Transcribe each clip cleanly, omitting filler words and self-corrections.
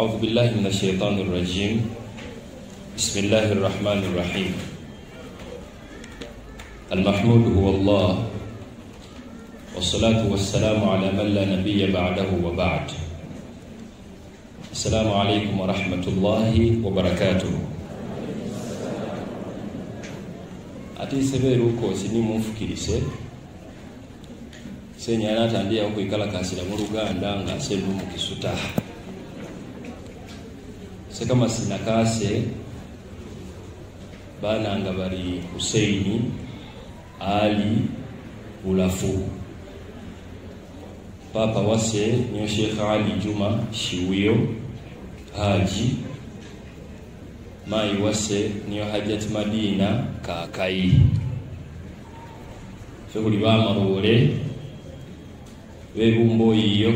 أعوذ بالله من الشيطان الرجيم بسم الله الرحمن الرحيم المحمود هو الله والصلاة والسلام على من لا نبي بعده وبعد السلام عليكم ورحمة الله وبركاته ati seberuko sini mumfukirise senyana tandia okuikala kasira mu Luganda nga sendu mu Kisuta sekama sinakase bana nga bali Huseini Ali Ulafu papa wase niyo Sheikh Ali Juma Shiwiyo Haji mai wase niyo Hajjat Madina Kakai fekuli bamarole bebumbo iyo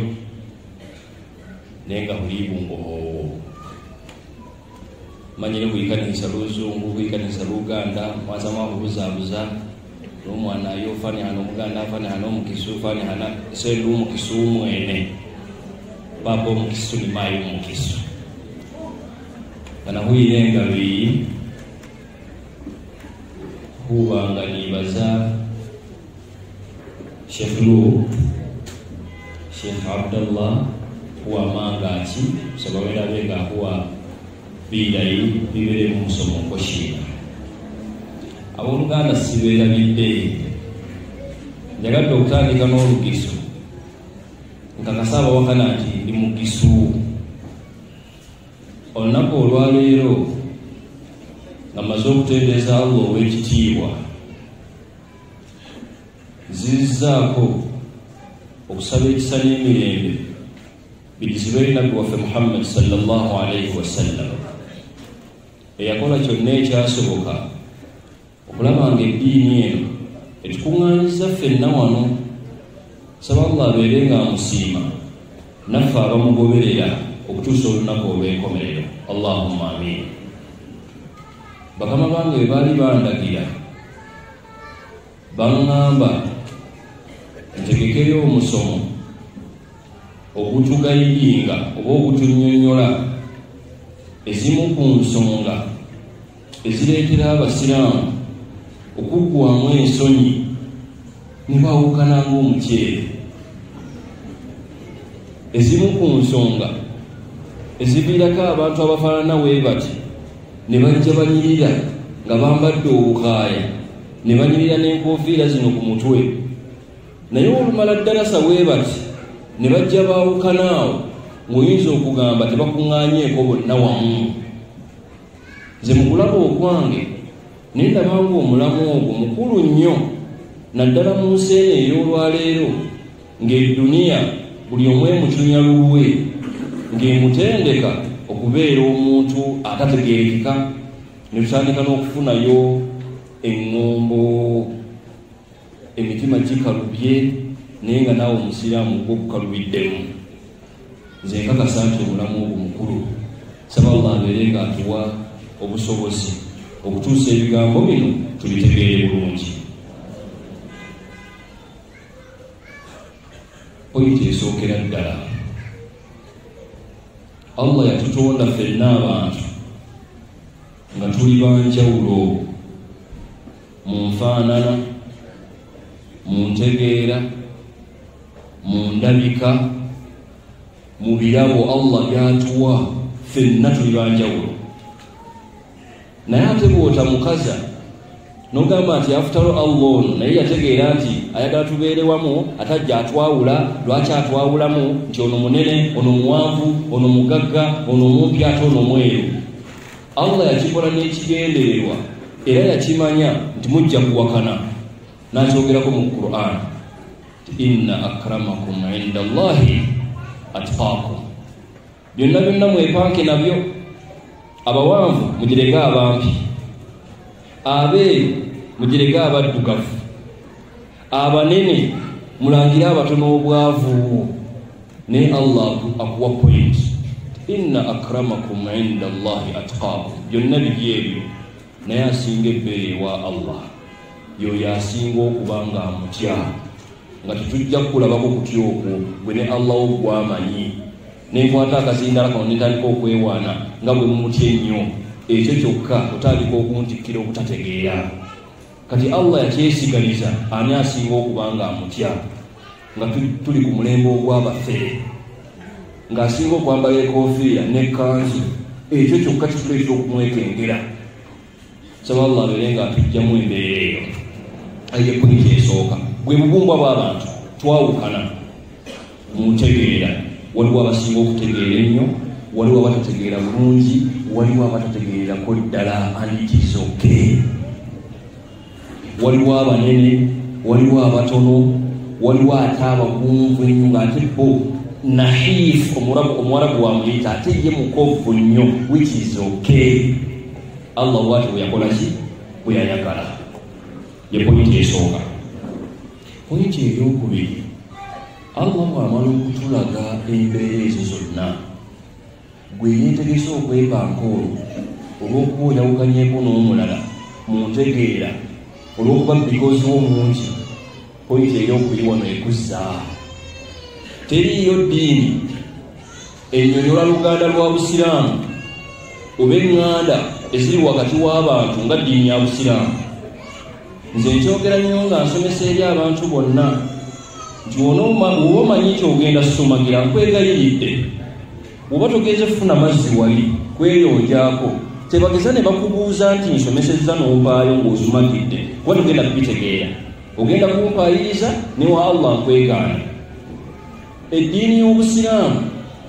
nenga hulibumbo howo manyire kuikanisa Luzungu kuikanisa Luganda mwazama kubuzabuza n'omwana yo fani hano Muganda fani hano Mukisu fani hana sendu Mukisu mwene babo Mukisu ni mayi Mukisu kana huirenga wi huwanga nibaza Sheikh Lu Sheikh Abdullah huwa mangachi sababu ndabenga huwa bidai bibere mu musomo ko shina abo Luganda sibera bidde njagadde okutandika n'olugiso nkakasaba wakanati ndi Mukisu olunaku olwaleero nga maze okutendeza Allah ow'ekitiibwa zizzaako okusaba ekisa n'emirembe bidizibwe nabbi waffe Muhammad sallallahu alayhi wasallam eyakola kyonna ekyasoboka okulaba nga eddiini eno etukuŋŋaanyiza ffenna wano saba Allah abeere nga amusiima naffe abamugoberera okutuusa olunaku olw'enkomerero Allahumma amin bakama bange bwe baali bandagira baŋŋamba ntegekeyo omusomo ogutugayinga oba ogutunnyonnyola ezimu ku nsonga ezireetera abasiraamu okuggwamu ensonyi ne bawukana ng'omuceere, ezimu ku nsonga eziviirako abantu abafaanana bwe bati ne bajja banyirira nga bambadde obukaaya ne banyirira n'enkofiira zino ku mutwe, naye olumala ddalasa bwe bati ne bajja baawukanaawo ng'oyinza okugamba tebakuŋŋaanyeeko bonna wamu. Nze mu kulaba okwange ne ndaba ng'omulamu ogwo mukulu nnyo naddala mu nsi eno ey'olwaleero ng'edduniya buli omu emutunya lulwe ng'emutendeka okubeera omuntu atategeerekeka, ne tutandika n'okufunayo eŋŋombo emitima gikalubye naye nga naawe omusiraamu gwo gukalubiddemu. Nze nkakasa nti omulamu ogwo mukulu, saba Allah abeere nga atuwa obusobozi okutuusa ebigambo bino tubitegeere bulungi. Pointi esookera ddala, Allah yatutonda ffenna abantu nga tuli banjawulo mu nfaanana, mu ntegeera, mu ndabika, mu birabo Allah byatuwa ffenna tuli banjawulo. Naye ate bw'otamukaza n'ogamba nti afutalo Allah ono naye yategeera nti ayagala tubeere wamu, atajja atwawula. Lwaki atwawulamu? Nti ono munene, ono muwanvu, ono mugagga, ono mumpi, ate ono mweru. Allah yakikola n'ekigendererwa era yakimanya nti mujja kuwakana. Nakyogerako mu Qur'an, inna akramakum inda Allahi atqakum. Byonna byonna mwepanke nabyo, abawanvu mugirega abampi, abeeru mugirega abaddugavu, abanene mulangire abatono obwavu. Naye Allah akuwa point, inna akramakum inda Allahi atqakum. Byonna biri ebyo, naye asinga ebbeeyi wa Allah yoyo asinga okuba nga amutya, nga tetujja kukulabako kutya okwo gwe ne Allah ogwamanyi nenkwata akazindala kano netandika okwewaana nga bwe mumutya ennyo, ekyo kyokka otandika okuntikkira obutategeera. Kati Allah yakyesigaliza ani asinga okuba nga amutya, nga tuli ku mulembe ogw'abafere, ng'asinga okwambala ekoofiira n'ekkanzu, ekyo kyokka kituleetera okumwekengera. Saba Allah abeere nga atugjamu embeera eyo. Aye pointi esooka, bwe bubumbwa bw'abantu twawukana mu ntegeera. Waliwo abasinga okutegeera ennyo, waliwo abatategeera bulungi, waliwo abatategeerako ddala, and it is okay. Waliwo abanene, waliwo abatono, waliwo ate abagunvu ennyo ng'ate bo nahif, omuwarabu wamuyita, ate ye mukovu nnyo, which is okay. Allah bw'ati bwe yakola ki? Bwe yayagala. Ye pointi esooka. Pointi ey'okubiri, Allah bw'amala okutulaga embeera ezo zonna, gwe yeetegese okwepanka olwo olw'okuba oyawukanyeeko n'omulala mu ntegeera, olw'okuba because w'omungi. Pointi ey'okubiri wano ekuzza, teriiyo ddiini ennyonnyola luganda lwa Busiraamu oba eŋŋanda eziri wakati w'abantu nga ddiini ya Busiraamu. Nze nkyogera nnyo nga nsomesa eri abantu bonna nti woba omanyi kyogenda sumagira, nkwegayiridde, oba togenze kufuna mazzi wali kweyonjaako, tebageza ne bakubuuza nti nsomesezza n'ovaayo ng'ozumagidde, kuba togenda kubitegeera, ogenda kumpaayiriza newa Allah nkwegaana. Eddiini y'Obusiraamu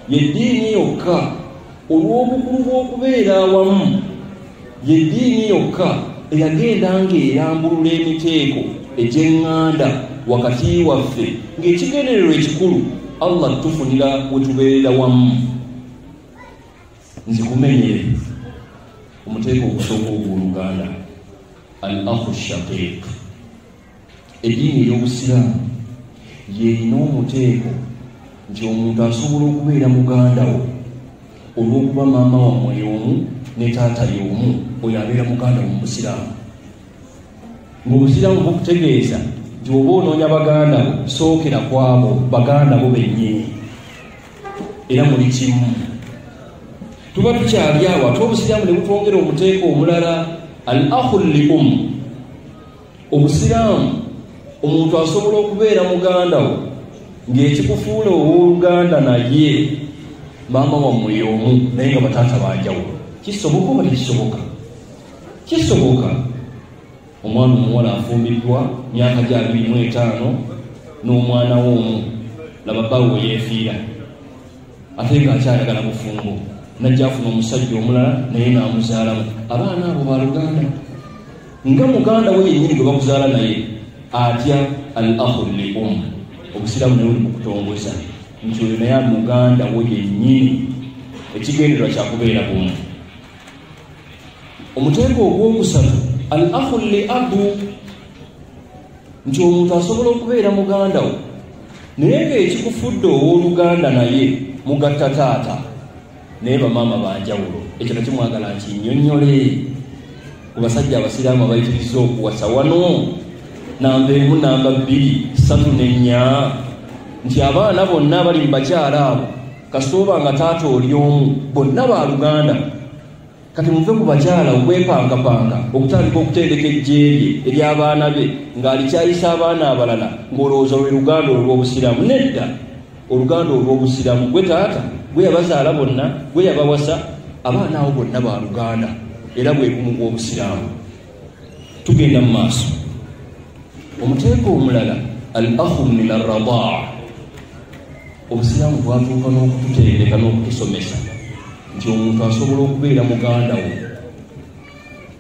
y'eddiini yokka olw'obukulu bw'okubeera awamu, y'eddiini yokka eyagenda ng'erambulula emiteeko egy'eŋŋanda wakati waffe, ng'ekigendererwa ekikulu Allah tufunira we tubeerera wamu. Nzikumenyere omuteeko ogusooka ogw'Oluganda, al-akhu shaqiq. Eddiini ey'Obusiraamu yeerina omuteeko nti omuntu asobola okubeera muganda wo olw'okuba maama wammwe y'omu ne taata y'omu, oyo abeera muganda wo mu Busiraamu. Ng'Obusiraamu bukutegeeza nti oba onoonya baganda bo, sookera kwabo baganda bo bennyini, era muli kimu. Tuba tukyali awo ate Obusiraamu ne butwongera omuteeko omulala, al-akhu li-umm. Obusiraamu omuntu asobola okubeera muganda wo ng'ekikufuula ow'Oluganda naye maama wammwe y'omu naye nga bataata banjawulo. Kisoboka oba tekisoboka? Kisoboka. Omwana omuwala afumbiddwa myaka gya 25 n'omwana w'omu, laba bbaawe yeefiira, ate ng'akyayagala bufumbo, najja afuna omusajja omulala naye n'amuzaalamu. Abaana abo baluganda, nga muganda we yennyini gwe bakuzaala naye atya al-akhu li-umm. Obusiraamu naye buli bukutongoza nti oyo naye muganda we yennyini, ekigendererwa kyakubeera bumu. Omuteeko ogwokusatu, al-akhu li-abu, nti omuntu asobola okubeera muganda wo naye ng'ekikufudde ow'Oluganda naye mugatta taata naye bamaama banjawulo. Ekyo nakimwagala nti nnyonnyole ku basajja Abasiraamu abayitiriza okuwasa wano, namba 1, namba 2, 3 ne 4, nti abaana bonna bali mu bakyala abo kasooba nga taata oli omu, bonna ba Luganda. Kati muve ku bakyala okwepangapanga okutandika okutendeka ejjeerye ery'abaana be ng'alikyayisa abaana abalala ng'olowooza lwe luganda olw'Obusiraamu. Nedda, oluganda olw'Obusiraamu gwe taata gwe yabazaala bonna, gwe yabawasa, abaana abo bonna ba Luganda, era bwe bumu bw'Obusiraamu. Tugenda mu maaso. Omuteeko omulala, al-akhu min ar-radaa. Obusiraamu bwatuuka n'okututendeka n'okutusomesa nti omuntu asobola okubeera muganda wo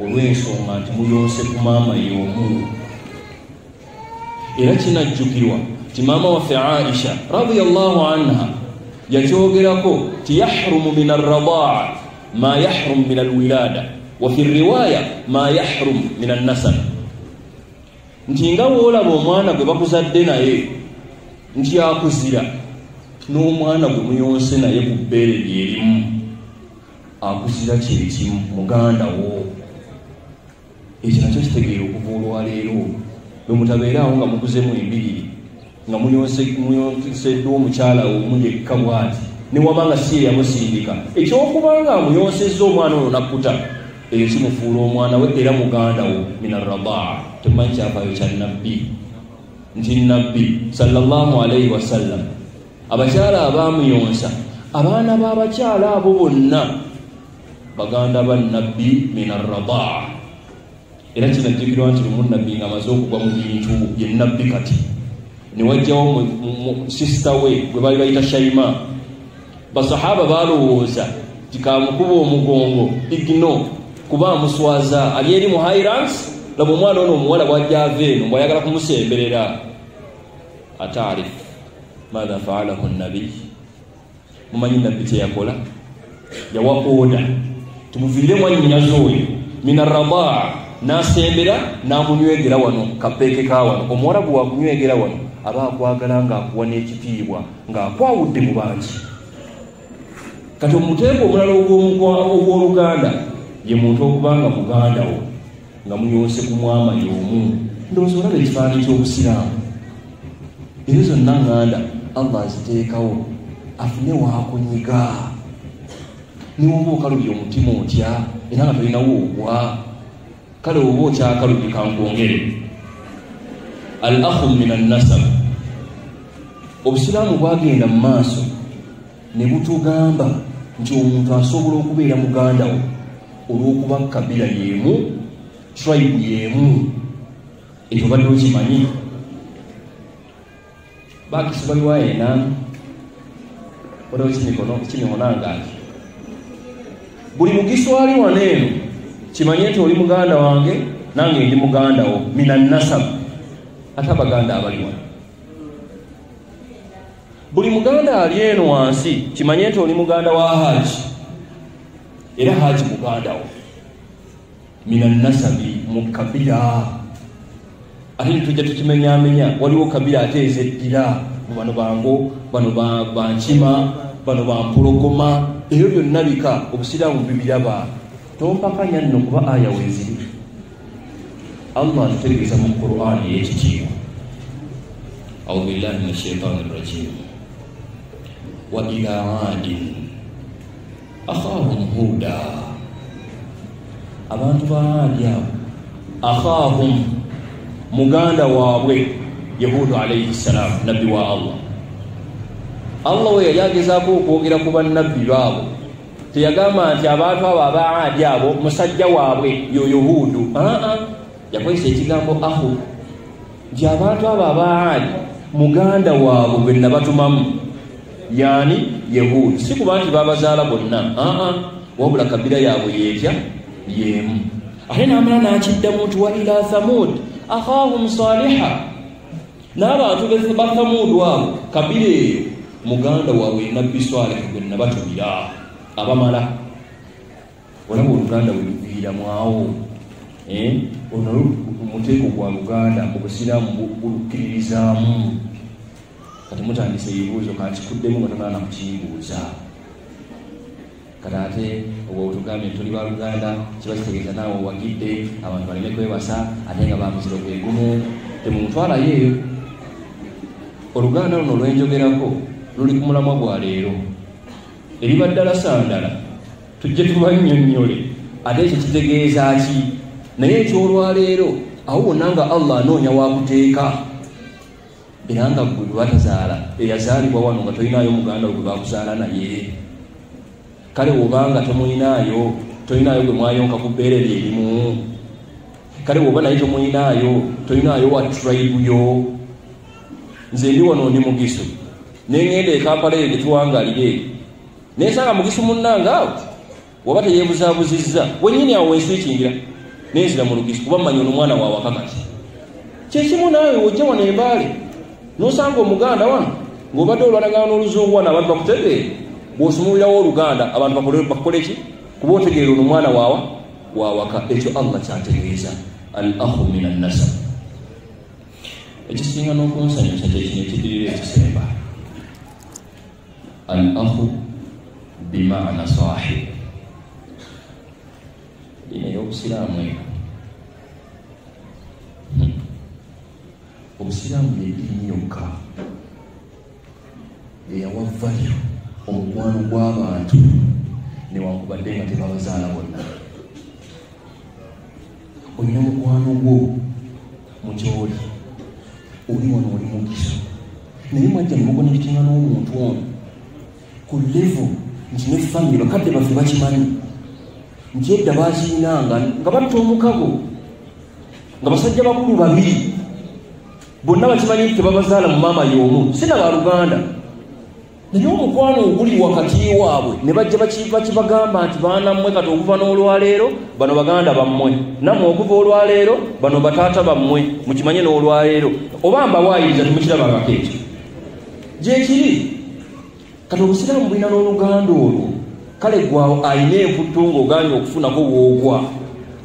olw'ensonga nti muyonse ku maama y'omu. Era kinajjukirwa ti maama waffe Aisha radiyallahu anha yakyogerako ti yahrumu min ar-radaa ma yahrum min al-wilaada wa fi riwaaya ma yahrum min an-nasab. Nti nga woolaba omwana gwe bakuzadde naye nti akuzira, n'omwana gwe muyonse naye ku bbeere lyerimu akuzira kyekimu, muganda wo. Ekyo nakyo kitegeera okuva olwaleero bwe mutabeeraawo nga mukuzemu embiriri nga muyonseddwa omukyala omu yekka bw'ati ne wabanga si yamusindika ekyokubanga amuyonsezza omwana ono nakkuta ekyo kimufuula omwana we era muganda wo min arradaa temumanyi kyafaayo kya nabbi nti nabbi sallallahu alaihi wasallam abakyala abaamuyonsa abaana b'abakyala abo bonna baganda ba nabbi min arradaa era kinajjukirwa nti lumu nabbi ng'amaze okugwa mu bintu ye nabbi kati ne wajjawo sisita we gwe baali bayita Shaima basahaba balowooza tikamukuba omugongo igno kuba amuswaza ali eri mu high ranks laba omwana ono omuwala bwajja ava eno mbwayagala kumusemberera ataarif maatha faalahu nabi mumanyi nabbi kyeyakola yawa oda tumuviire mwannyinaze oyo min arradaa nasembera namunywegera wano kapeeke ka wano omuwala bwe wakunywegera wano aba akwagala ng'akuwa n'ekitiibwa ng'akwawudde mu bangi kati omuteeko omulala ogw'oluganda ye muntu okubanga muganda wo nga muyonse ku mwama y'omu ndowooza olaba ekifaananyi ky'obusiraamu ezo zonna nganda Allah aziteekawo afune waakunyiga niwoba okalubye omutima otya era nga tolinawo ogwa kale oba okyakalubye kankwongere al akhu min annasab obusiraamu bwagenda mu maaso ne butugamba nti omuntu asobola okubeera muganda wo olw'okuba kabila y'emu tribe y'emu ekyo badde okimanyi bakisibaliwa ena waliwo kimikonangaaki buli mugiswali wano eno kimanye nti oli muganda wange nange ndi muganda wo mina nasab ate abaganda abali wano buli muganda ali eno wansi kimanye nti oli muganda wa haji era haji muganda wo mina nasabi mu kabila ate nitujja tukimenyamenya waliwo kabila ate ezeddira bano bango bano bankima bano bampologoma ebyo byonna bika obusiraamu bibiraba tompakanya nno kuba aya weziri Allah atutegeeza mu Qur'ani y'ekitiibwa a'udhu billahi minash shaitani rrajim wa ila aadin akhahum huda abantu ba Aadi abo akhahum muganda waabwe Yahudu alayhi salam nabbi wa Allah we yagezaako okwogera ku bannabbi baabo teyagamba nti abantu abo aba Aadi abo musajja waabwe yo Yahudu yakozesa ekigambo ahu nti abantu abo aba Aadi muganda waabwe gwe nabatumamu yani Yahudu si kuba nti babazaala bonna wabula kabila yaabwe yetya yemu ate n'amala n'akiddamu nti wa ila thamud akhahum saliha n'abantu ba Thamud abo kabila eyo muganda waabwe nabbi Swalihu gwe nabatumira abamala olaba oluganda we luviiramu awo ono omuteeko gwa luganda mu busiraamu bulukkiririzaamu kati mutandise ebibuuzo kankikuddemu nga tomala nakukibuuza kati ate obwo otugambye tuli ba luganda kiba kitegeeza naawe owagidde abantu baleme kwebasa ate nga bamuziro gwe gumu temumutwalayo eyo oluganda luno lwenjogerako luli ku mulamwa gwa leero eriba ddala sandala tujje tubannyonnyole ate ekyo kitegeeza ki naye ekyolwaleero awo wonna nga Allah anoonya wakuteeka era nga gwe batazaala eyazaalibwa wano nga tolinayo muganda gwe bakuzaala naye kale obanga tomuyinaayo tolinayo gwe mwayonka ku bbeere lyerimu kale oba naye tomuyinaayo tolinayo wa tribe yo nze ndi wano ndi Mugisu neŋŋenda e Kampala eyo gye tuwangalire nensanga Mugisu munnanga awo waba teyeebuzaabuzizza wennyini awo wensiikingira nenzira mu Lugisu kuba mmanyi ono mwana wa wakakati kyekimu naawe wojja wano embaale nosanga omuganda wano ng'obadde olwanagana n'oluzungu wano abantu bakutegeere bw'osumulirawo oluganda abantu bakole ki kuba otegeera ono mwana wawaka ekyo Allah kyategeeza al akhu min annasab ekisinga n'okunsanyusa kyekino ekidirira ekisemba al akhu bimaana sahib dini ey'obusiraamu eno obusiraamu yeddiini yokka eyawa valyo omukwano gw'abantu newankubadde nga tebabazaala bonna. Olina mukwano gwo mukyoli, oli wano oli mugisa, naye mwajja nemukonekitinga n'omuntu ono ku levo nti ne famire bakadde baffe bakimanyi nti edda bakiinanga nga batta omukago nga basajja bakulu babiri bonna bakimanyi nti tebabazaala mu maama y'omu sinabaluganda, naye omukwano oguli wakati waabwe ne bajja bakibagamba nti baana mmwe kati okuva n'olwaleero bano baganda bammwe, nammwe okuva olwaleero bano bataata bammwe, mukimanye n'olwaleero, oba mbawaayiriza temukirabangako ekyo gyekiri. Kati obusiraamu bulina n'oluganda olwo, kale gwawo ayina emputtu ng'oganye okufunako woogwa,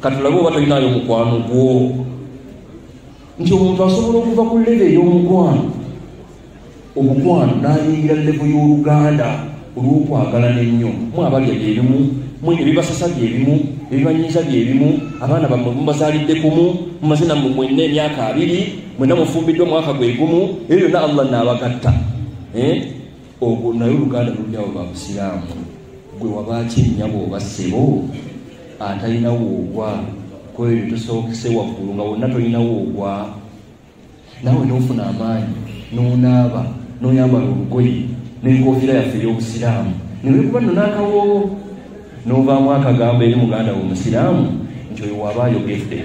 kati olabe oba tolinayo mukwano gwo, nti omuntu asobola okuva ku leve ey'omukwano omukwano n'ayingira levo y'oluganda olw'okwagalana ennyo. Mwabalya byebimu, ebibasasa byebimu, ebibanyiiza byebimu, abaana bammwe mubazaalidde kumu, mumaze nammwe mwenna emyaka 2, mwenna mufumbiddwa mwaka gwe gumu, ebyo byonna Allah n'abagatta. Ogwo naye oluganda lulyawo lwa busiraamu. Gwe wabaaki ennyabo oba ssebo atalina woogwa kweyo tosookese waggulu nga wonna tolina woogwa, naawe n'ofuna amaanyi n'onaaba n'oyambala olugoye n'enkofiira yaffe ey'obusiraamu newekuba nno n'akawoowo n'ovaamu akagambo eri muganda wo omusiraamu nti oyo waaba ayogedde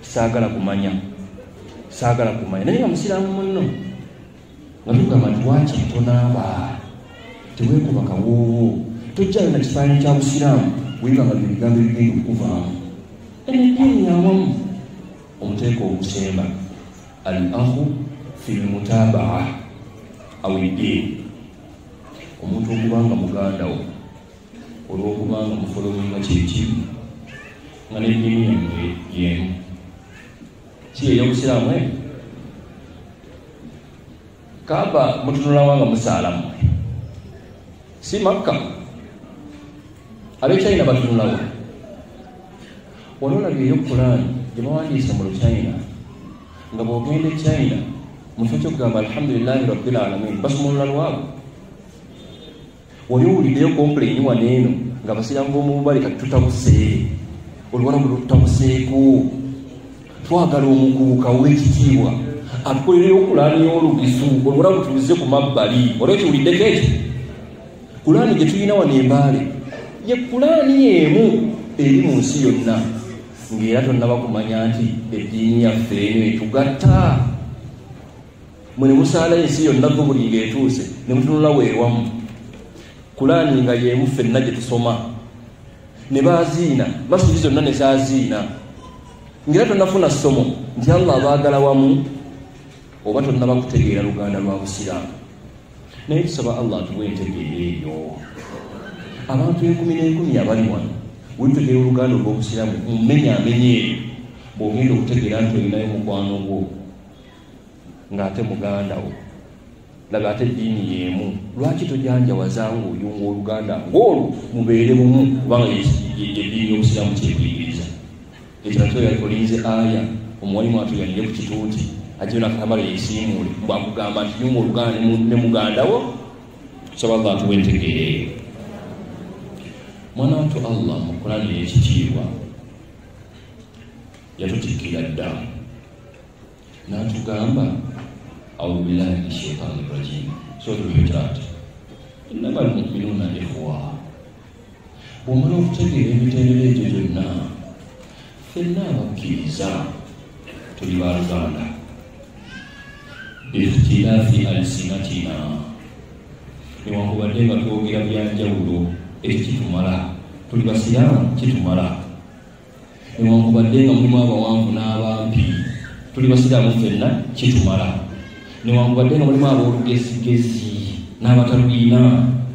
saagala kumanya naye nga musiraamu munno nga tugamba nti waaki tonaaba teweekuba kawoowo tojjayo na kifaananyi kya busiraamu weeba nga byo bigambo ebigenda okuvaamu. Eddiini yawamu omuteeko ogusemba al akhu fi lmutabaa aw eddiini, omuntu okubanga muganda wo olw'okubanga mufolominga kyekimu nga n'eddiini yammwe yemu si ey'obusiraamu Kaaba mutunula wanga musaalamu si Makka, ab'Echina batunulawo wanoolabye ey'Okulaani gye bawandiisa mu Luchina nga bw'ogenda China mu kifo ky'okugamba alhamdulillahi rabbil alamin basumulula lwabo. Wali owuliddeyo kompuleeni wano eno nga basiraamu b'omu bubale kati tutabuse olwala bwe tutabuseeko, twagala omukuuka w'ekitiibwa atukolerera Okulaani y'olugisu olwala butulize ku mabbali. Olwo kiwuliddeko ekyo Kulaani gye tulina wano Embaale ye Kulaani y'emu eri mu nsi yonna, ng'era tonnaba kumanya nti eddiini yaffe eno etugatta. Mwe ne musaalayo ensi yonna go buli ng'etuuse ne mutunula weewamu, Kulaani nga y'emu ffenna gye tusoma ne baaziina masiri zonna ne zaaziina, ng'era tonnafuna ssomo nti Allah abaagala wamu oba tonnaba kutegeera luganda lwa busiraamu. Naye tusaba Allah atuwe entegeera eyo. Abantu 10,000 abali wano wetutegeera oluganda olw'obusiraamu mumenyaamenye eyo, bw'ogenda okutegeera nti olinayo mukwano gwo ng'ate muganda wo, laga ate eddiini y'emu. Lwaki tojanjawaza ng'oyunga oluganda ng'olwo mubeere bumu kubanga eddiini y'obusiraamu kyekuyigiriza? Ekyo nakyo yali olinze aya omuwalimu atuyanire ku kituuti ajjo nakatamala yesiimuule bwakugamba nti yunga oluganda ne muganda wo. Tusaba Allah atuwe entegeera eyo. Mwana watu Allah mu Qur'ani y'ekitiibwa yatutikkira dda n'atugamba a'uudhu billahi minash shaitaani rrajiim, suuratul Hujuraat, innamal mu'minuuna ikhwa. Bw'omala okutegeera emitendera egyo gyonna, ffenna abakkiriza tuli baaluganda biikhtilaafi alsinatina, newankubadde nga twogera byanjawulo ekyo kitumala, tuli basiraamu kitumala, newankubadde nga mulimu abawanvu n'abampi tuli basiraamu ffenna kitumala, newankubadde nga mulimu ab'olugezigezi n'abataluyina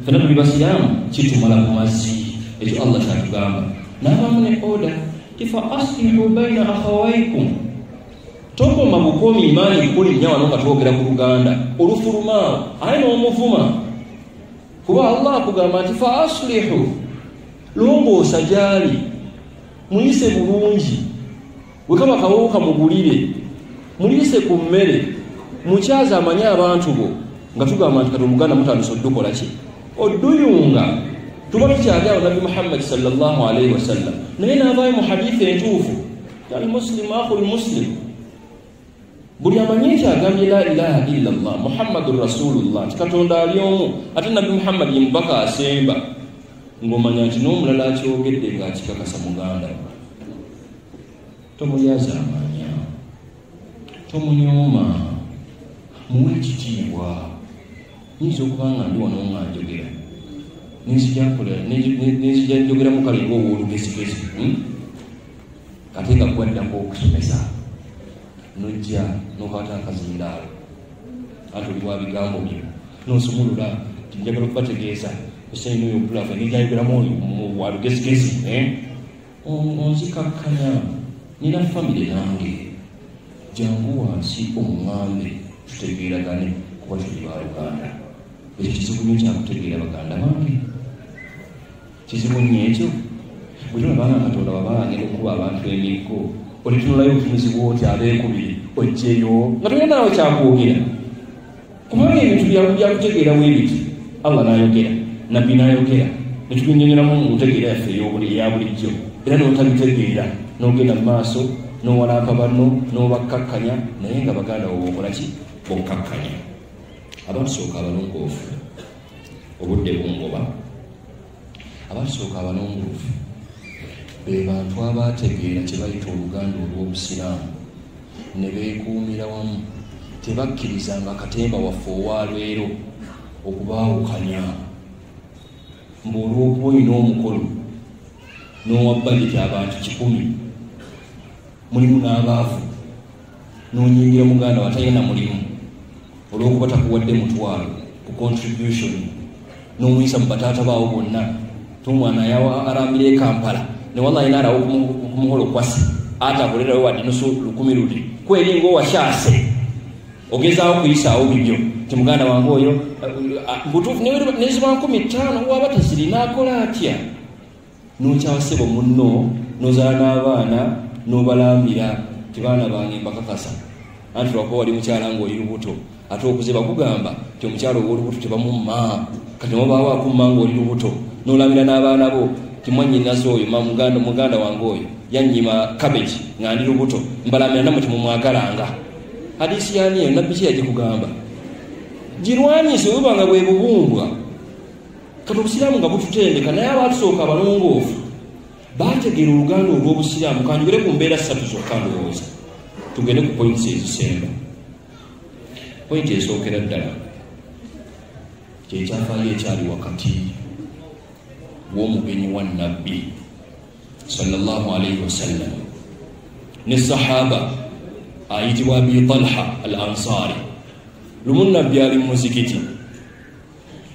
ffenna tuli basiraamu kitumala ku mazzi. Ekyo Allah kyatugamba. N'abamu ne oda fa aslihu baina akhawaykum, tokoma bukomi imaani kulinnya wano nga twogera ku luganda olufulumaawo aye n'omuvuma, kuba Allah akugamba nti fa aslihu, longoosa gyali muyise bulungi, bwe kaba kawowo kamugulire muliyise ku mmere, mukyaza amanye abantu bo, nga tugamba nti kati oluganda mutandise oddukola ki oduyunga tuba tukyagala Nabi Muhammad sallallahu alaihi wasallam naye n'avaayo mu hadithi entuufu al-muslim akhul muslim buli amanyi nti agambye la ilaha illa Allah Muhammadur Rasulullah katonda ali omu ate Nabi Muhammad yemubaka asemba ng'omanya nti n'omulala akyogedde ng'akikakasa muganda tomulyaza amanya tomunyooma muwe ekitiibwa nyinza okuba nga ndi wano nga njogera nenzija njogera mukale ng'owoolugezigezi ate nga gwaddako okusomesa nojja nokwata akazindaalo ate oli wa bigambo byo nosumulula tinjagala okubategeeza esainoyo okulafa nijayogeramu wa lugezigezi onzikakkanya nina famire nange jangu wansi omuŋambe tutegeeragane kuba tuli baluganda ekyo kizibu nyo kyakutegeera baganda bange kizibu nnyo ekyo bwe tulabanga katonda wabanga agenda okuba abantu emiggo olitunulayo obutumizibwa oti abeekubiri ojjeyo nga tolina naawe kyakwogera kubanga ebintu byakutegeera weebiti Allah n'ayogera nabbi n'ayogera netubinyonyolamu mu ntegeera yaffe eya bulijjo era n'otabitegeera n'ogenda mu maaso n'owalampa banno n'obakkakkanya naye nga baganda wo bokola ki bokkakkanya abatusooka abalongoofu obudde bungoba abatusooka abalongoofu be bantu abategeera kye bayita oluganda olw'obusiraamu ne beekuumira wamu tebakkirizanga katemba waffe owalwero okubaawukanya mbu olw'okuba olina omukolo n'owa bageti abantu 100 mulimu n'abaavu n'onyingira muganda watalina mulimu olw'okuba takuwadde mutwalo ku contribution n'omuyisa mu bataata baawo bonna tomwana yawa arambira e Kampala ne wallahi narawo kumuholo kwasi atakolerawo wadde nusu 10 ludi kweringa owashase ogezaawo kuyisaawo bibyo ti muganda wange oyo butuufu neziba 15 waba tezirina akola atya nokyawasebo munno nozaala n'abaana n'obalambira ti baana bange mbakakasa anti lwakuba wali mukyala nga oli lubuto ate okuze bakugamba ti omukyala ow'olubuto tebamumma kati mubaawo akumma nga oli lubuto n'olambira n'abaana bo timwanyinaze oyo muganda wange oyo yannyima cabbage nga ndi lubuto mbalamira namwe timumwagalanga hadisi yaniyo nabbi ki yagikugamba girwanyise webanga bwe bubumbwa kati obusiraamu nga bututendeka naye abatusooka abalongoofu bategeera oluganda olw'obusiraamu kanjogere ku mbeera 3 zokka ndowooza tugende ku points ezisemba point esookera ddala kyekyafaayo ekyali wakati w'omugenyi wa nabbi sallallahu alaihi wasallam ne sahaba ayitibwa Abi Talha al-Ansari lumu nabbi ali mu muzikiti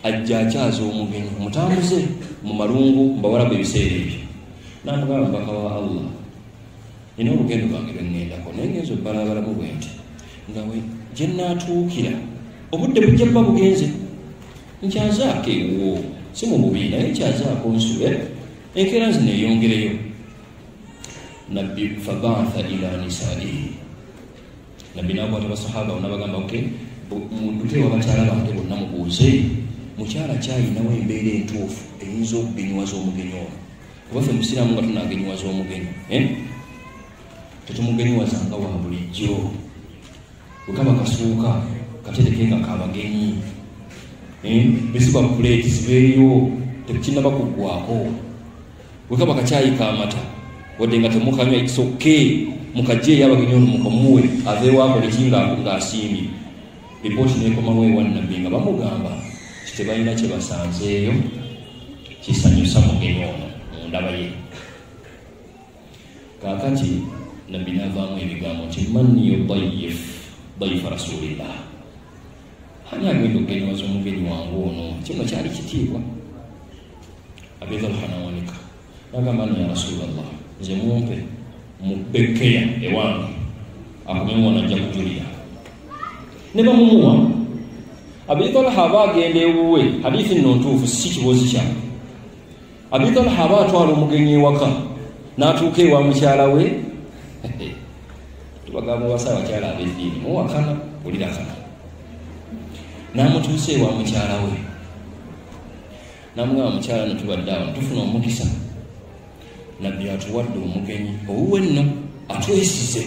ajja akyaza omugenyi mutambuze mu malungu mbawalabu ebiseera ebyo n'amugamba mbaka wa Allah nina olugendo lwange lwengendako naye ngenza obbalabalamu bwe nti nga we gye naatuukira obudde bujja bba bugenze nkyazaako ewuwo si mu bubi naye nkyazaako nsule enkeera nzi neeyongereyo nabbi fabaatha ila nisaihi nabbi n'akwata basahaba onabagamba oke mudutewa bakyala bange bonna mubuuze mukyala kyayinawo embeera entuufu eyinza okugenywaza omugenyi ono kuba ffe musiraamu nga tunagenywaza omugenyi tetumugenywaza nga wa bulijjo wekaba kasuuka katereke nga kabagenyi bisiba puleeti zibeeyo tekinaba kuggwako wekaba kakyayi kamata wadde nga temukanywa ikisokke mukajje eyabagenyi ono mukomuwe aveewaako nekinga ng'asiimye ripooti nekomawo ewa nabbi nga bamugamba kitebalina kye basanzeeyo kisanyusa mugenyi ono mundaba ye kaakati nabbi n'avaamu ebigambo nti manni yudayif dayifa rasulillah ani agenda okugenywaza omugenyi wange ono kino kyali kitiibwa abidhalhanawanika nagamba no ya rasulallah nze mumpe mubekkeya ewange akomewo najja kujulira ne bamumuwa Abidhalha aba agenda ewuwe hadithi nno ntuufu si kibuuzi kyange Abidhalha aba atwala omugenyi ewaka n'atuuka ewa mukyala we tubagamba wasa abakyala ab'eddiini muwakana bulirakana n'amutuusa ewa mukyala we namugamba mukyala no tubadde awo tufuna omukisa nabbi atuwadde omugenyi owuwe nno atwesize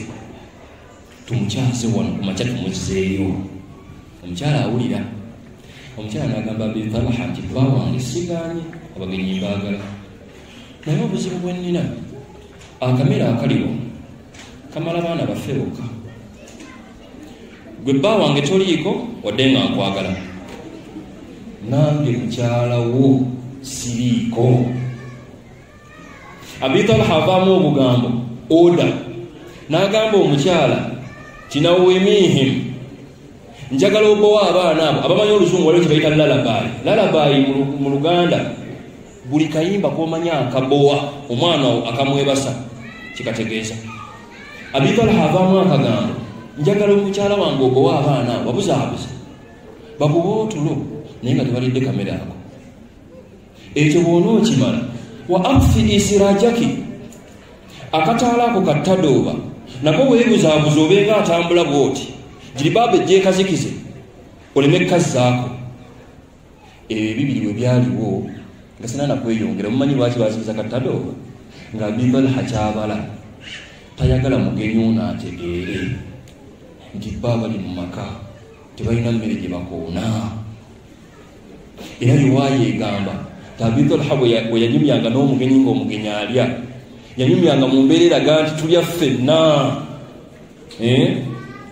tumukyaze wano kumakya tumuzizeeyo. Omukyala awulira, omukyala n'agamba Abi Talha nti bba wange sigaanye abagenyi mbaagala naye obuzibu bwe nnina akamera akaliwo kamala baana baffe bokka, gwe bba wange toliiko wadde nga nkwagala, nange mukyala wo siriiko. Abi Talha avaamu obugambo oda n'agamba omukyala tinawemihim, njagala obowa abaana abo abamanyi oluzungu waliwo kye bayita lalabayi. Lalabayi mu Luganda buli kayimba komanya akabowa omwana akamwebasa kikategeeza. Abi Talha avaamu akagambo njagala omukyala wange obowa abaana abo babuzaabuza bakuba otulo naye nga tebalidde kamera ako. Ekyo bw'ona okimala wa akfi isirajaki, akataala ako kattadooba nako weebuzaabuza obenga atambula bw'oti jiribaabe ejjeekazikize oleme kazzaako. Ebyo ebibiri bwe byaliwo nga sinana kweyongera. Mumanyi lwaki bazikiza kattadooba? nga Abi Talha kyabala tayagala mugenyi ono ategeere nti bba bali mu maka tebalina mmere gye bakoona. Era riwaya egamba Abi Talha bwe yanyumyanga n'omugenyi ng'omugenyi alya, yanyumyanga mu mbeera eraga nti tulya ffenna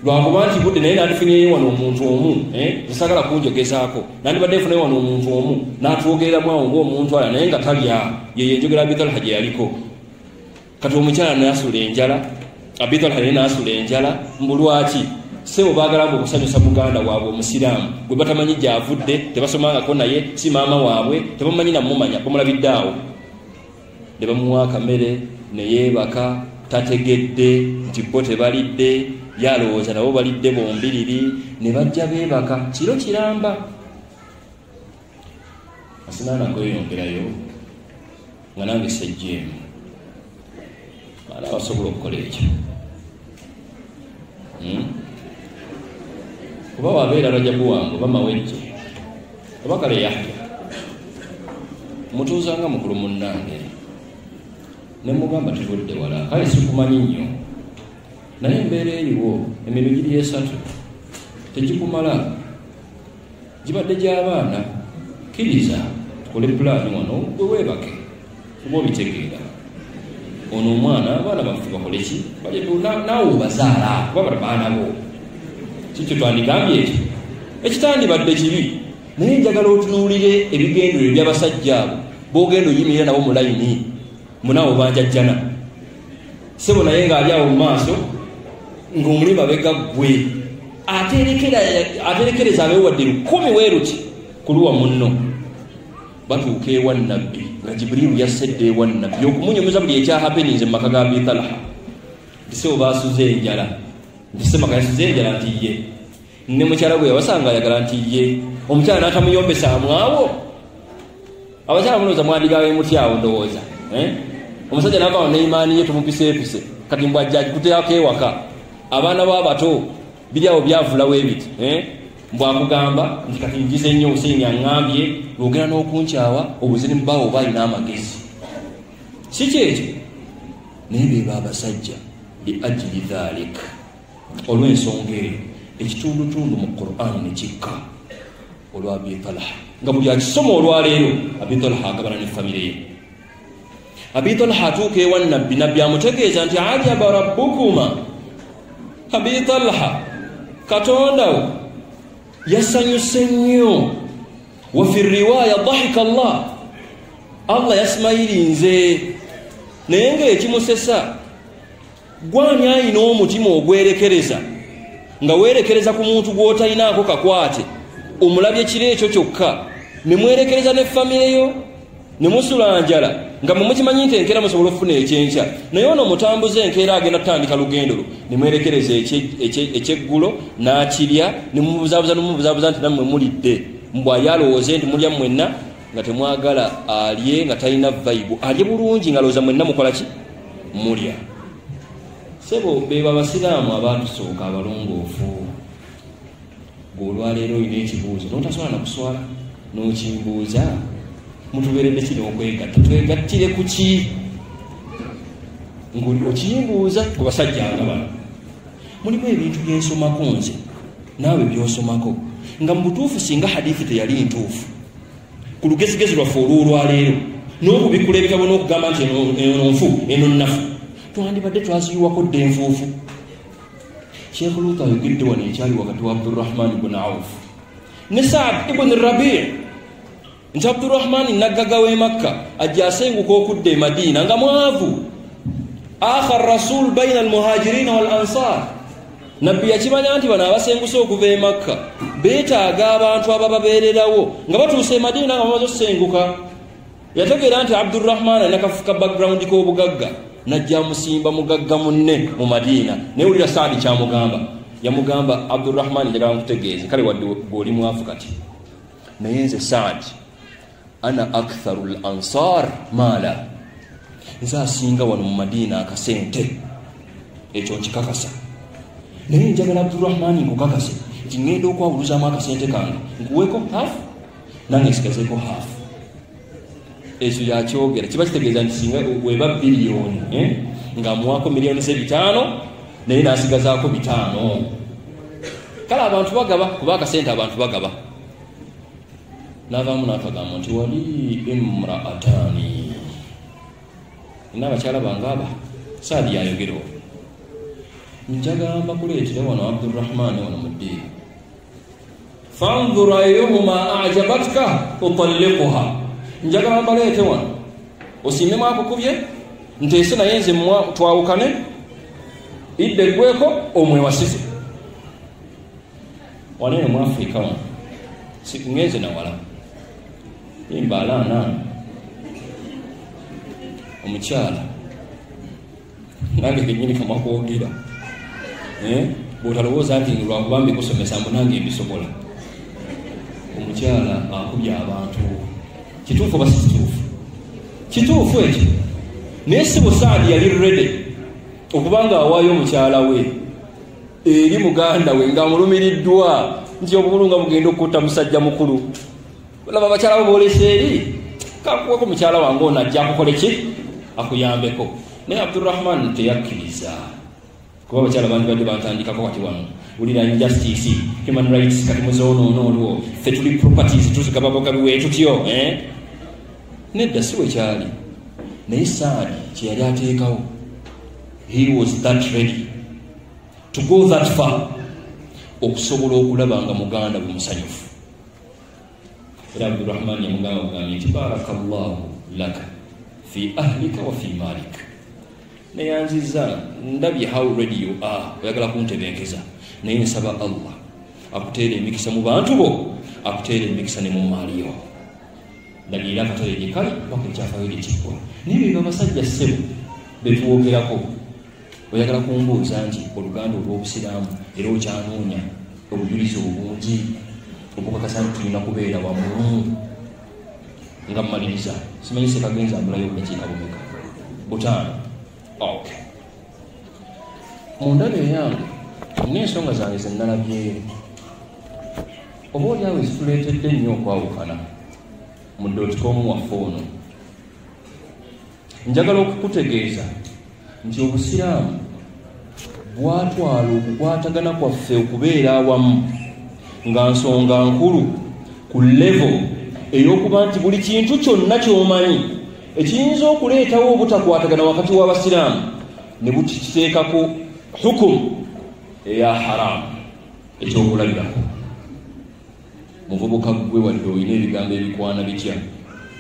lwakuba nti budde naye nandifunyeyo wano omuntu omu nsagala kunjogezaako nandibadde nfunayo wano omuntu omu n'atwogereramu awo ng'omuntu ala naye nga talya. Yeyo enjogera Abi Talha gye yaliko. Kati omukyala n'asula enjala, Abi Talha naye n'asula enjala. Mbulwaki sebo baagala mbu okusanyusa muganda waabwe omusiraamu gwe batamanyi gy'avudde, tebasomangako naye, si maama waabwe, tebamumanyi namumanya, bamulabidde awo. Ne bamuwa akamere ne yeebaka, tategedde nti bo tebalidde, yalowooza nabo balidde bombiriri, ne bajja beebaka kiro kiramba. Asinaana kweyongerayo nga nange sejjeemu baana basobola okukola ekyo. Kuba wabeera Rajabu wange oba Mawejje oba Kale Yahya mutuuzanga mukulu munnange ne mugamba tuvudde wala, kale sikumanyi nnyo naye embeera eriwo emirundi giri esatu tegikumala, gibadde gy'abaana. Kkiriza tukole pulaani wano gwe weebake kuba obitegeera ono omwana abaana baffe bakole ki naawe obazaala kuba baana bo. Kikyo twandikambye ekyo ekitandibadde kibi, naye njagala otunuulire ebigendero by'abasajja abo boogenda oyimirira nabo mu layini munawo banjajjana sebo naye ng'ali awo mu maaso ng'omuli mabega ggwe aterekereza abeewadde 10 weeruti kuluwa munno. Batuuka ewa nnabbi nga Jibriilu yassedde ewa nnabbi okumunyumiza buli ekyahapeninze mu maka ga Abi Talha. Nti sebo baasuze enjala, nti semaka yasuze enjala nti ye ne mukyala gwe yabasanga ayagala nti ye. Omukyala n'atamuyombesaamu awo. Abakyala mulowooza mwandigawe mutyawo ndowooza. Omusajja n'avaawo neimaani ye tumupiseepise kati mbw ajja agikuteako ewaka. Abaana bo abato biri awo byavulawo ebiti mbw akugamba nti kati njize nnyo Hussein aŋŋambye lwogera n'okunkyawa obuzini mubaawo oba alina amagezi. Si kyekyo naye beeba abasajja li ajili dhalik, olw'ensonga eyo ekitundutundu mu Qur'an ne kikka olwa Abi Talha nga buli akisoma olwaleero Abi Talha agabana ne famire ye. Abi Talha atuuka ewa nnabbi, nabbi amutegeeza nti ajaba rabbukuma, Abi Talha katondawo yasanyuse nnyo. Wa fi riwaaya dhahika Allah yasimayirinze. Naye ng'ekimusesa gwani ayina omutima ogwerekereza nga weerekereza ku muntu gw'otalinaako kakwate omulabye kiro ekyo kyokka ne mwerekereza ne famire yo ne musula njala nga mumukimanyi nti enkeera musobola okufuna ekyenkya, naye ono mutambuze enkeera agenda tutandika lugendo lwo ne mwerekereza ekyeggulo n'akirya ne mumubuzaabuza nti nammwe mulidde mbw ayalowooze nti mulya mwenna nga temwagala alye nga talina vaibu, alye bulungi nga lowooza mwenna mukola ki mulya. Sebo beba abasiraamu abatusooka abalongoofu. Gwe olwaleero olina ekibuuzo n'otasobola na kuswala n'okimbuuza mutuberedde kino okwegatta twegattire ku ki ng'oli okiyimbuuza ku basajja nga bano mulimu ebintu byensomako nze naawe byosomako nga mu butuufu singa hadithi teyali ntuufu ku lugezigezi lwaffe olwolwaleero n'okubikula ebitabo n'okugamba nti eno nfu eno nnafu twandibadde twaziyiwako dde enfuufu Sheikh Luth ayogedde wano ekyali wakati wa Abdurrahman ibn Auf ne Saad ibn Rabi' nti Abdurrahman naggaga w'e Makka ajja asenguka okudda e Madiina nga mwavu akhar rasul baina almuhajirin wal ansar nabbi yakimanya nti bano abasenguse okuva e Makka beetaaga abantu abababeererawo nga batuuse e Madiina nga bamaze okusenguka yategeera nti Abdurrahman alina kafuka background k'obugagga najja musimba mugagga munne mu Madiina naye wulira Saadi kyamugamba yamugamba Abdurrahman njagala nkutegeeze kale wadde gw'oli mwavu kati naye nze Saadi ana aktharu al ansar maala nze asinga wano mu Madiina akasente ekyo nkikakasa naye njagala Abdurrahman nkukakase nti ngenda okwawuluzaamu akasente kange nkuweeko haafu nange nsigazeeko haafu ekyo yakyogera kiba kitegeeza nti singa weba biliyoni nga muwako miliyoni ze 5 naye nasigazaako 5 kale abantu bagaba kuba akasente abantu bagaba n'avaamu n'akagamba nti wali imraatani nina abakyala bange aba Saadi yayogerewo njagamba kuleetera wano Abdurrahman wano mu ddiini fanzur ayyuhuma ajabatka utalliquha njagala mbaleete wano osiimemu akukubye nteese naye nze twawukane idde eggweko omwewasize waneeno mu Afrika wano ngenze nawala imbaalaana omukyala nange kenyini kamakwogera bw'otalowooza nti lwakuba mbikusomesa mbu nange mbisobola omukyala akubye abantu kituufu oba si kituufu kituufu ekyo naye si Saadi yali ready okubanga awaayo omukyala we eri muganda we ng'amulumiriddwa nti obulunga bugenda okutta musajja mukulu laba abakyala bo boolesa eri kakuweko mukyala wange ono ajja akukole ki akuyambeko naye Abdurrahman teyakkiriza kuba abakyala bandibadde bantandikako kati wano wulira injustice human rights kati muzoonoona olwo ffe tuli properties tuzigabako biwe tutyo nedda si wekyali naye Saadi kyeyali ateekawo he was that ready to go that far okusobola okulaba nga muganda bwe musanyufu era Abdurrahman yamugamba kugambye nti barakallahu laka fi ahlika wa fi malik neyanziza ndabye how ready you are oyagala kuntebenkeza naye nsaba Allah akuteere emikisa mu bantu bo akuteere emikisa ne mu maali yo ndagirira akatale gye kali paka ekyafayo gye kiggwa naye bino abasajja ssebo betuwogerako oyagala kumbuuza nti oluganda olw'obusiraamu era okyanoonya obujulizi obungi okukakasa nti tulina kubeera wamu nga mmaliriza simanyi sekagenza amulayo obudakiika bumeka 5 okay mu ndabyo yange n'ensonga zange zennalabyeyo oba oliawo ezituleetedde nnyo okwawukana mu dotcom waffe ono njagala okukutegeeza nti obusiraamu bwatwala okukwatagana kwaffe okubeera awamu nga nsonga nkulu ku level ey'okuba nti buli kintu kyonna ky'omanyi ekiyinza okuleetawo obutakwatagana wakati w'abasiraamu ne bukiteekako hukumu eya haramu ekyokulabirako muvubuka gwe wadde olina ebigambo ebikwana bitya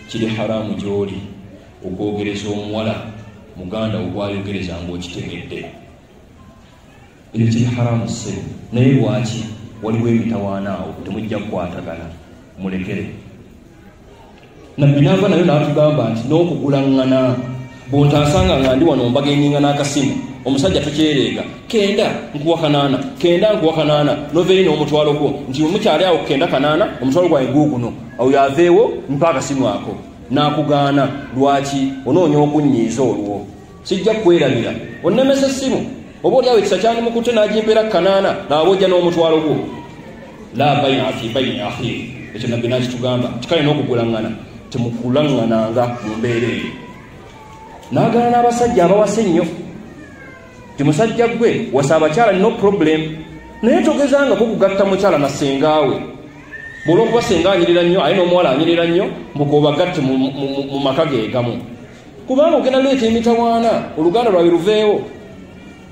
kiri haramu gy'oli okwogereza omuwala muganda ogwayogereza ng'okitegedde ebyo kiri haramu ssebo naye lwaki waliwo emitawaana awo temujja kukwatagana mulekere nabbi naava nayo n'atugamba nti n'okugulaŋŋana bw'ontaasanga nga ndi wano mbagenginga n'akasimu omusajja tukyereega kenda nkuwa kanaana noveeri n'omutwalo gwo nti omukyali awo kenda kanaana omutwalo gwawe guuguno awo yaveewo mpa akasimu ako n'akugaana lwaki onoonya okunnyiiza olwo sijja kwerabira onnemesa essimu oba oli awo ekisa kyani mukutte n'agimpeera kanaana naaba ojja n'omutwalo gwo la bayina fi bayini akhiri ekyo nabbi nakitugamba tikale n'okugulaŋŋana temukulangananga mu mbeera eyo. N'agala n'abasajja abawasa ennyo ti musajja gwe wasa abakyala no problem, naye togezangako kugatta mukyala na sengaawe. Bw'olwokuba senga anyirira nnyo aye n'omuwala anyirira nnyo mbukobagatte mu maka ge gamu, kubanga ogenda leeta emitawaana oluganda lwawe luveewo.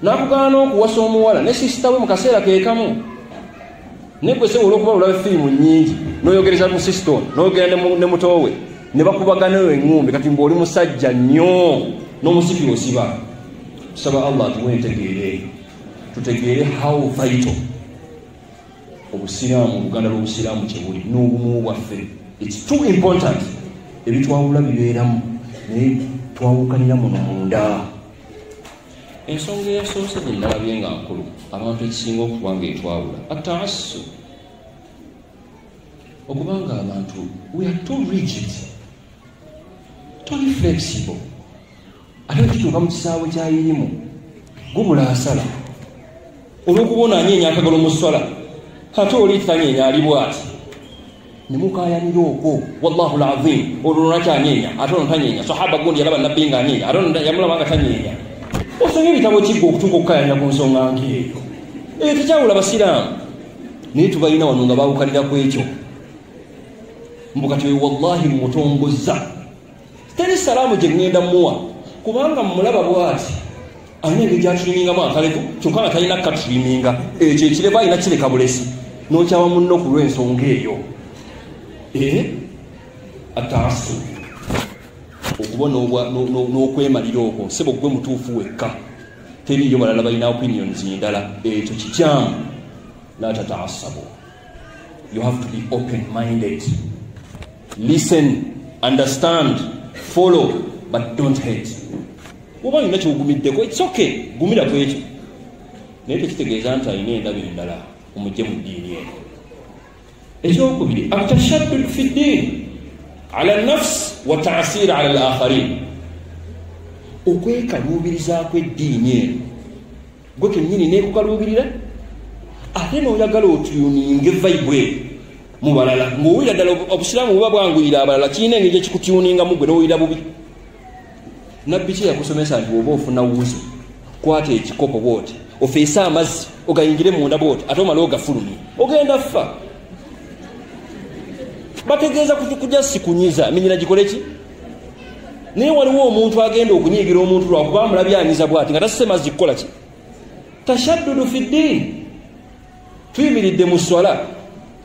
N'akugaana okuwasa omuwala ne sisita we mu kaseera ke kamu. Nekwese olwokuba olaba firimu nnyingi n'oyogereza mu sisita n'ogenda ne mutoowe ne bakubagana eyo eŋŋumbi, kati ng'oli musajja nnyo n'omusipi osiba. Tusaba Allah atuwe entegeere, tutegeere how vital obusiraamu, oluganda lw'obusiraamu kye buli n'obumu bwaffe. It's too important. Ebitwawula bibeeramu naye twawukanira muno munda. Ensonga eyasoose gye ndalabye nga nkulu abantu ekisinga okuba ng'etwawula ataasu, okubanga abantu we are too rigid, too flexible. Ate kituuka mu kisaawe kyayirimu gubula asala olw'okubona anyeenya akagalo mu swala, ate oli tanyeenya ali bw'ati ne mukaayanira okwo. Wallahu alazim, olwo nakyanyeenya ate ono tanyeenya. Sahaba gundi yalaba nabbi nga anyeenya ate ono yamulaba nga tanyeenya. Osomye ebitabo kigga okutuuka okukaayanya ku nsonga ng'eyo. Tekyawula basiraamu naye tubalina wano nga baawukanira ku ekyo. Mbukati wallahi mutongozza, teri salaamu gye ŋŋenda muwa kubanga mulaba bw'ati alina engeri gyaturimingamu akaleku kyokka nga talina katuriminga ekyo ekireba alina kireka bulesi n'okyawa munno ku lw'ensonga eyo. Ataasu okubona n'okwemalira okwo sebo gwe mutuufu wekka, teriyo balala balina opinions ndala. Ekyo kikyamu. La tataasabu, you have to be open-minded. Listen, understand, follow, but don't hate. Oba nina kyogumiddeko, it's okay, gumira ku ekyo, naye tekitegeeza nti alina endaba endala omujje mu ddiini eno. Ekyokubiri, atashaddud fi ddiin ala nafs wa taasir ala al-akharin, okwekaluubiriza kw'eddiini eno gwe kennyini neekukaluubirira ate n'oyagala otuuninge vibe mu balala, ng'owulira ddala obusiraamu buba bwanguyira abalala, kirina engeri gye kikutuuningamu gwe n'owulira bubi. Nabbi ki yakusomesa nti oba ofuna wuzu kwata ekikopo bwoti ofeesa amazzi ogayingire munda bwoti ate omala ogafulumye ogenda ffa. Bategeeza kujja sikunyiza minyina gikole ki? Naye waliwo omuntu agenda okunyiigira omuntu lwakuba amulabye anyiza bwati nga tasise mazzi kukola ki? Tashaddudu fi ddiin. Tuyimiridde mu swala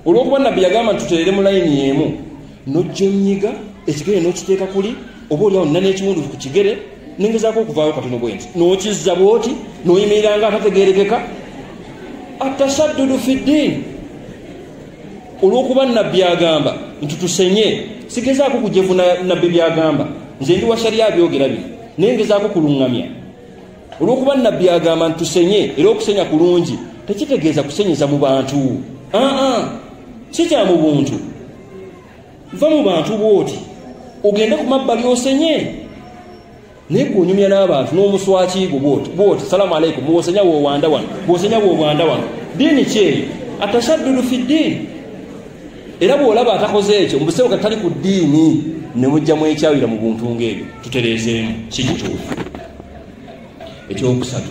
olw'okuba nabbi yagamba nti tuteerere mu layini y'emu, n'ojja onnyiga ekigere n'okiteeka kuli oba oliawo nina n'ekiwundu ku kigere nengezaako okuvaayo katono bwe nti n'okizza bwoti n'oyimirira nga atategeerekeka. Atashaddudu fi ddiin. Olw'okuba nabbi agamba nti tusenye, sigezaako kujevu nabbi byagamba, nze ndi wa shariya byogera bino naye ngezaako kuluŋŋamya. Olw'okuba nabbi agamba nti tusenye era okusenya kulungi, tekitegeeza kusenyiza mu bantu. Si kya mu buntu, va mu bantu bwoti ogende ku mabbali osenye, naye gwonyumya n'abantu n'omuswakiigo bwoti salaamu aleikum bw'osenya woowanda wano bw'osenya woowanda wano. Ddiini kyeyo, atashaddudu fi ddiini. Era bw'olaba atakoze ekyo mu buseebo katali ku ddiini ne mujjamu ekyawira mu buntu ng'ebyo, tutereezeemu si kituufu. Ekyokusatu,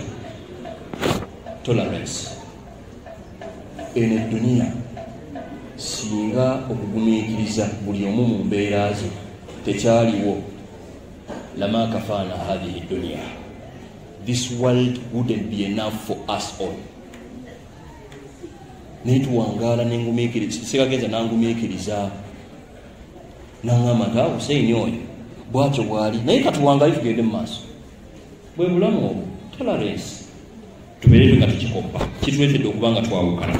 tolerance. Eno edduniya singa okugumiikiriza buli omu mu mbeera ze tekyaliwo, lama kafaana hadhihi dunya, this world wouldn't be enough for us all. Naye tuwangaala n'engumiikiriza, sekagenza nangumiikiriza naŋŋamba nti Hussein oyo bwatyo bwali, naye katuwangaali tugende mu maaso. Bwe bulamu obwo, tolerance. Tubeere nga tukikoppa, kituleetedde okuba nga twawukana.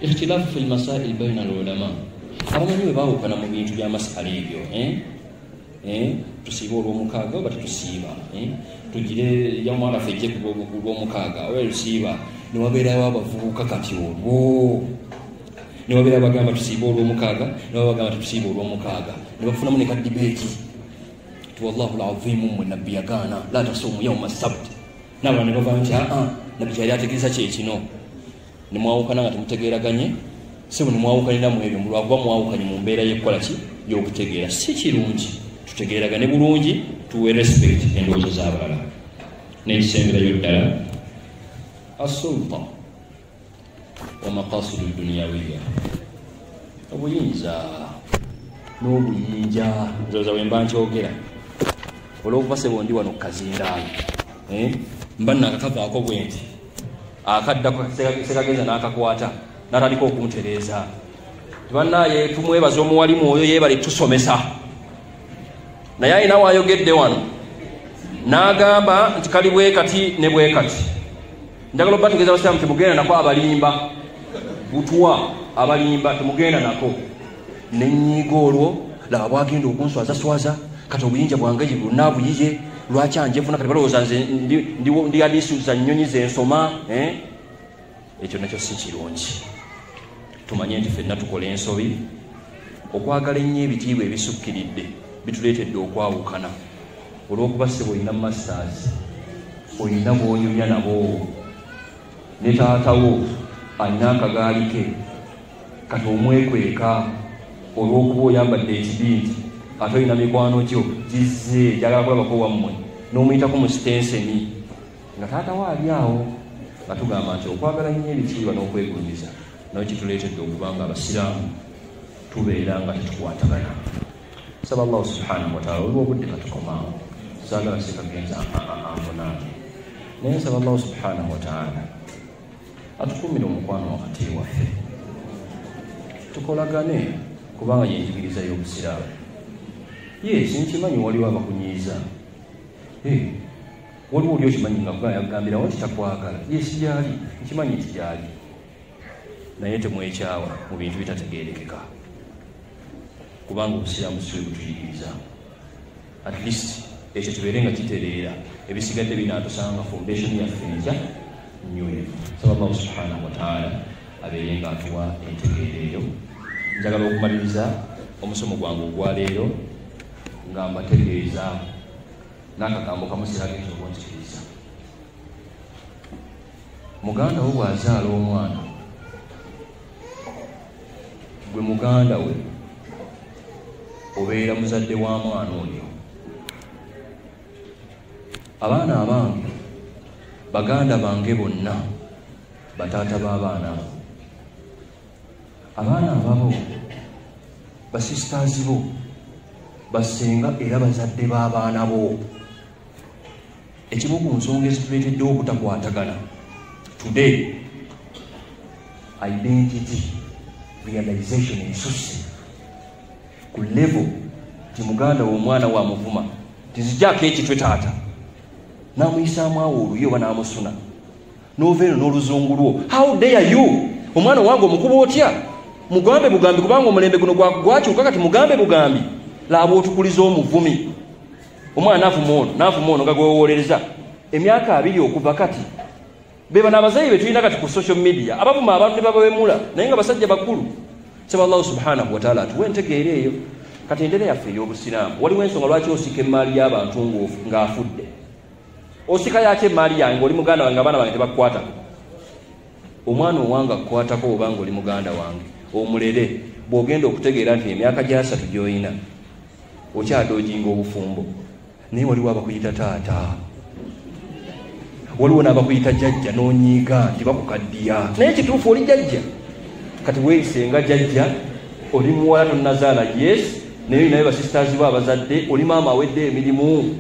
Ikhtilaafu fil masaa'il bayna al-ulama, abamanyi bwe baawukana mu bintu by'amasala ebyo, tusiiba olw'omukaaga oba tetusiiba, tugire yamwalafe ejje ku lw'omukaaga oba lusiiba, ne wabeerayo abavubuka kati olwo, ne wabeerayo bagamba tusiiba olw'omukaaga, ne bagamba tetusiiba olw'omukaaga, ne bafunamu ne kaddibeeti ti wallahu al-azimu mmwe nabbi yagaana la tasuumu yawma sabti, n'abalala ne bavaayo nti nabbi kyali ategeeza kyekino. Ne mwawukana nga temutegeeraganye, sebo ne mwawukanira mu ebyo lwakuba mwawukanye mu mbeera y'ekukola ki? y'okutegeera si kirungi tutegeeragane bulungi tuwe respect endowooza z'abalala n'ekisemberayo ddala asulta wa maqasidu duniyawiya obuyinza n'obuyinja nzoza bwe mba nkyogera olw'okuba sebo ndi wano kukazindaalo mba nakakavaako bwe nti akaddako sekagenza n'akakwata n'atandika okuntereeza bannaye tumwebaza omuwalimu oyo yeebale tusomesa naye alina waayogedde wano n'agamba nti kali bwe kati ne bwe kati njagala obba tegeeza abasiraamu temugenda nako abalimba butwa abalimba temugenda nako nenyiiga olwo laba bwagenda okunswazaswaza kati obuyinja bwange bunaabuyiye lwaki anjefuna kati balowooza nze ndi adisuza nnyonyi zensoma ekyo nakyo si kirungi tumanye nti ffenna tukola ensobi okwagala ennyo ebitiibwa ebisukkiridde bituleetedde okwawukana olw'okuba ssebo olina masters olina bw'onyumya nabo ne taatawo alina akagaali ke kati omwekweka olw'okuba oyambadde ekibinti ate olina mikwano gyo gizze gyagala kulabako wammwe n'omuyitako mu sitenseni nga taatawo ali awo nga tugamba nti okwagala nnyo ebitiibwa n'okwegulumiza nayo kituleetedde okubanga abasiraamu tubeera nga tetukwatagana. Saba Allah subhanahu wa ta'ala olw'obudde katukomaawo saagala sekagenza anvunaane naye nsaba Allah subhanahu wa ta'ala atukumire omukwano wakati waffe tukolagane kubanga yenjigiriza y'obusiraamu. Yes, nkimanyi waliwo abakunyiiza waliwo oli okimanyi nga yagambirawo nti takwagala. Yes, gyali nkimanyi nti gyali naye temwekyawa mu bintu bitategeerekeka kubanga obusiraamu si bwe butuyigiriza. At least ekyo kibeere nga kitereera ebisigadde binaatusanga foundation yaffe enja nywevu. Saba Allah subhanahu wa ta'ala abeere nga atuwa entegeera eyo. Njagala okumaliriza omusomo gwange ogwaleero nga mbategeeza n'akagambo kamu siragenda okunzikiriza. Muganda wo bw'azaala omwana gwe muganda we obeera muzadde wa mwana oyo. Abaana abange baganda bange bonna bataata b'abaana abo. Abaana ababo basisitaazi bo basenga era bazadde b'abaana bo. Ekimu ku nsonga ezituleeteddewo obutakwatagana today identity realization ensusse ku level ti muganda w'omwana wa muvuma tizijjaako ekitwe taata n'amuyisaamu awo oluyi oba n'amusuna n'ova eno n'oluzungu lwo. How dare you? Omwana wange omukuba otya? Mugambe bugambi kubanga omulembe guno gwakyuka kati mugambe bugambi. Laaba otukuliza omuvumi. Omwana n'avuma ono nga gwewowolereza emyaka 2 okuva kati. Beba n'abazayi be tulina kati ku social media abavuma abantu ne babawemula naye nga basajja bakulu. Saba Allah subhanahu wa ta'ala atuwe entegeera eyo. Kati endere yaffe ey'obusiraamu waliwo ensonga lwaki osika emaali y'abantu ng'afudde. Osika yaki emaali yange oli muganda wange abaana bange tebakukwatako. Omwana owange akukwatako obanga oli muganda wange omulere bw'ogenda okutegeera nti emyaka gya 3 gy'olina okyadoojinga obufumbo naye waliwo abakuyita taata waliwo n'abakuyita jjajja n'onyiiga nti bakukaddiya naye kituufu oli jjajja. Kati weeyisenga jjajja oli muwala tonnazaala yes naye olinayo basisitaazi bo abazadde oli maama awedde emirimu.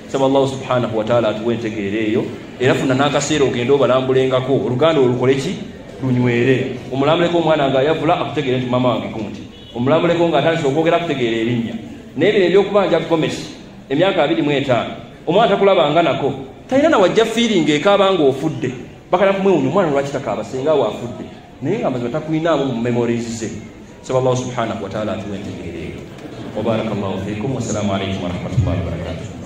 Saba Allah subhanahu wa ta'ala atuwe entegeera eyo era funa n'akaseera ogenda obalambulengako oluganda olukole ki lunywere. Omulambuleko omwana nga ayavula akutegeere nti maama wange kunti omulambuleko nga atandise okwogera akutegeera erinnya naye bino ebyokubanja gomesi emyaka 25 omwana takulabanga nako talina na wajja feeling ekaaba nga ofudde bakala kumwewunya omwana lwaki takaaba singa waafudde naye nga mazima takulinaabo mu memories ze. Saba Allah subhanahu wa ta'ala atuwe entegeera eyo. Wa barakallahu fiikum wa salaamu alaykum wa rahmatullahi wa barakatuh.